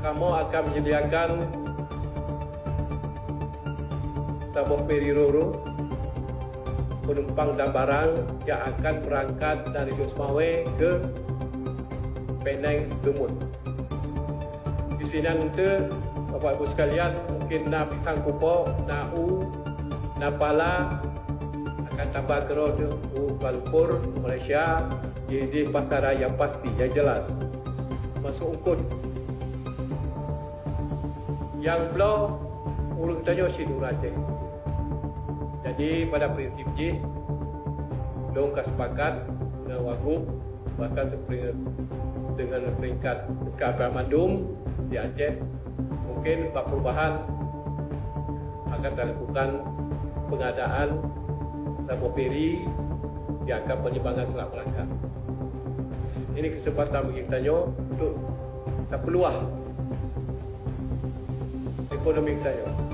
kamu akan menyediakan sebuah feri roro penumpang dan barang yang akan berangkat dari Lusmawe ke Penang Lumut. Di sini nanti Bapak Ibu sekalian mungkin nak pisang kupok, nak nak pala akan tambah kerod Kuala Lumpur, Malaysia, jadi pasaran yang pasti, yang jelas. Masuk ungkut. Yang belau urut tanya Syedul Aceh. Jadi pada prinsipnya dong sepakat dengan Wagub bahkan dengan peringkat SKP Mandum di Aceh mungkin perubahan akan dilakukan pengadaan sebuah feri yang akan penyimbangan Selat Melaka. Ini kesempatan bagi kita untuk peluang ekonomi kita.